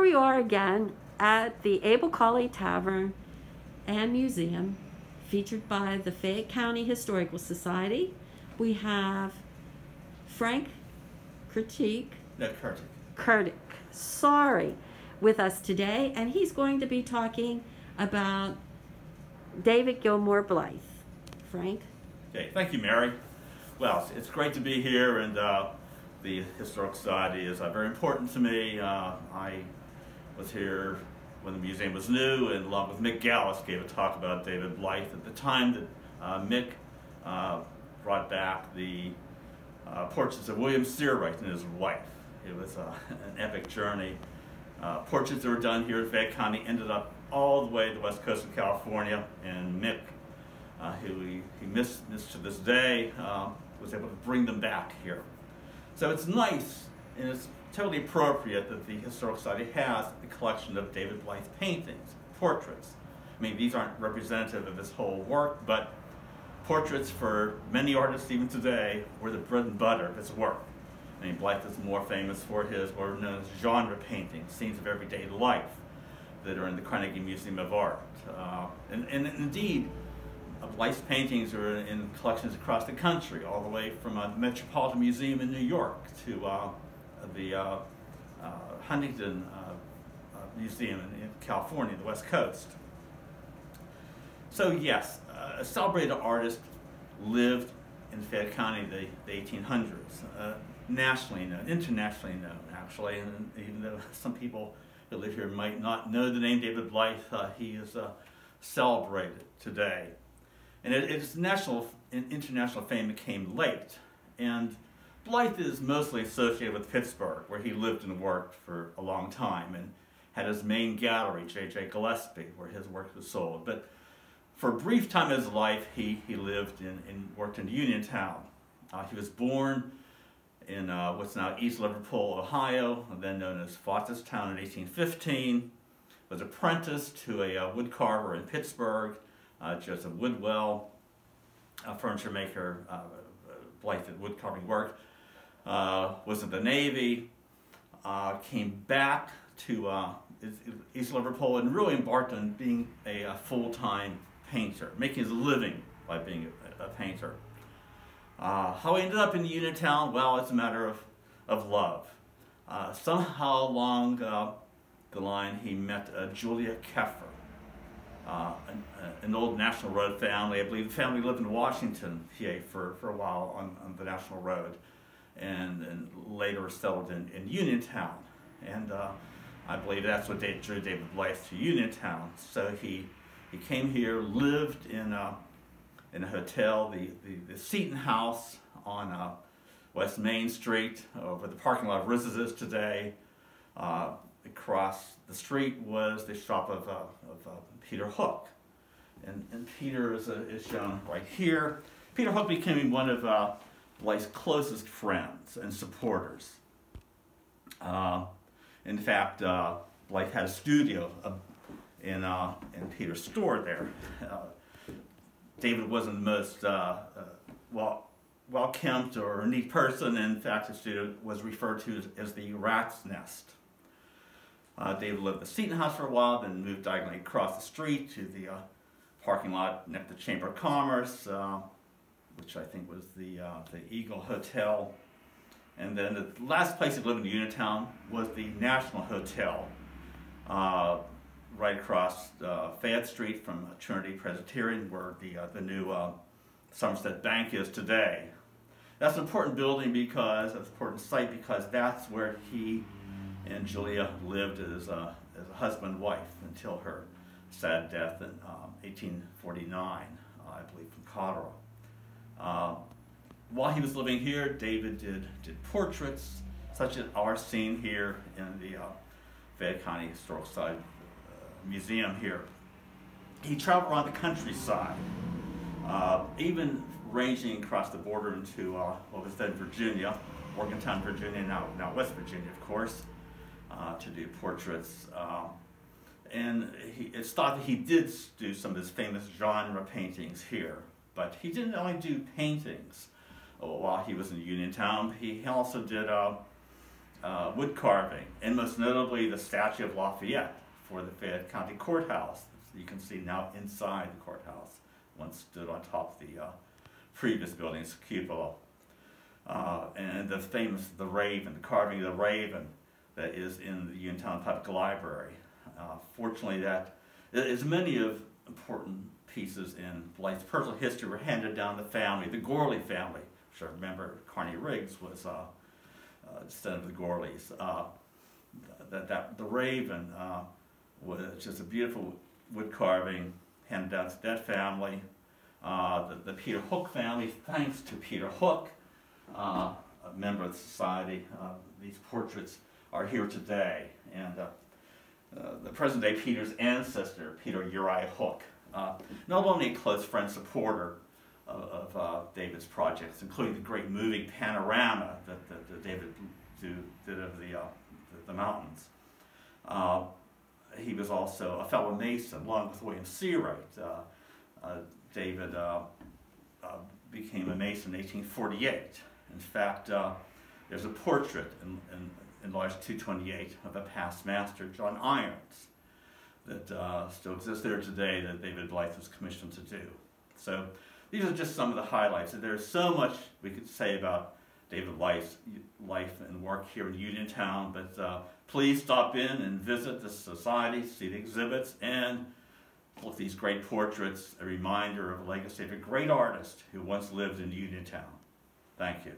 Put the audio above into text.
we are again at the Abel Colley Tavern and Museum, featured by the Fayette County Historical Society. We have Frank Kurtic, sorry, with us today, and he's going to be talking about David Gilmore Blythe. Frank? Okay, thank you, Mary. Well, it's great to be here, and the Historical Society is very important to me. I was here when the museum was new, and along with Mick Gallus gave a talk about David Blythe at the time that Mick brought back the portraits of William Searwright and his wife. It was an epic journey. Portraits that were done here in Fayette County ended up all the way to the west coast of California, and Mick, who he missed to this day, was able to bring them back here. So it's nice, and it's totally appropriate that the Historical Society has a collection of David Blythe paintings, portraits. I mean, these aren't representative of his whole work, but portraits for many artists even today were the bread and butter of his work. I mean, Blythe is more famous for his what are known as genre paintings, scenes of everyday life that are in the Carnegie Museum of Art. And indeed, Blythe's paintings are in collections across the country, all the way from the Metropolitan Museum in New York to the Huntington Museum in California, the West Coast. So yes, a celebrated artist lived in Fayette County in the 1800s, nationally known, internationally known actually, and even though some people who live here might not know the name David Blythe, he is celebrated today. And its national and international fame came late. And Blythe is mostly associated with Pittsburgh, where he lived and worked for a long time, and had his main gallery, J.J. Gillespie, where his work was sold. But for a brief time of his life, he lived and worked in Uniontown. He was born in what's now East Liverpool, Ohio, then known as Fosterstown in 1815, was apprenticed to a woodcarver in Pittsburgh, Joseph Woodwell, a furniture maker. Blythe did woodcarving work, was in the Navy, came back to East Liverpool and really embarked on being a full-time painter, making his living by being a painter. How he ended up in Uniontown, well, it's a matter of love. Somehow along the line he met Julia Keffer, an old National Road family. I believe the family lived in Washington, PA for a while on the National Road, and later settled in Uniontown. And I believe that's what drew David Blythe to Uniontown. So he came here, lived in a hotel, the Seton House on West Main Street, where the parking lot of Riz's is today. Across the street was the shop of Peter Hook. And Peter is shown right here. Peter Hook became one of Blythe's closest friends and supporters. In fact, Blythe had a studio in Peter's store there. David wasn't the most well-kempt or neat person. In fact, his studio was referred to as the rat's nest. David lived in the Seton House for a while, then moved diagonally across the street to the parking lot next to the Chamber of Commerce, which I think was the Eagle Hotel. And then the last place he lived in Uniontown was the National Hotel, right across Fayette Street from Trinity Presbyterian, where the new Somerset Bank is today. That's an important building because, it's an important site because that's where he and Julia lived as a husband and wife until her sad death in 1849, I believe, from cholera. While he was living here, David did portraits, such as are seen here in the Fayette County Historical Society Museum here. He traveled around the countryside, even ranging across the border into what was then Virginia, Morgantown, Virginia, now West Virginia, of course, to do portraits. And it's thought that he did do some of his famous genre paintings here, but he didn't only do paintings while he was in Uniontown. He also did wood carving, and most notably the statue of Lafayette for the Fayette County Courthouse. You can see now inside the courthouse. Once stood on top of the previous building's cupola. And the famous, the raven, the carving of the raven that is in the Uniontown Public Library. Fortunately, that as many of important pieces in Blythe's personal history were handed down the family, the Gorley family, which I remember Carney Riggs was descendant of the Gorleys. The raven was just a beautiful wood carving handed down to that family. The Peter Hook family, thanks to Peter Hook, a member of the society, these portraits are here today. And the present-day Peter's ancestor, Peter Uriah Hook, not only a close friend supporter of David's projects, including the great moving panorama that David did of the mountains. He was also a fellow Mason, along with William Seawright. David became a Mason in 1848. In fact, there's a portrait in Lodge 228 of a past master, John Irons, that still exists there today that David Blythe was commissioned to do. So these are just some of the highlights. There's so much we could say about David Blythe's life and work here in Uniontown, but please stop in and visit the society, see the exhibits, and look at these great portraits, a reminder of a legacy of a great artist who once lived in Uniontown. Thank you.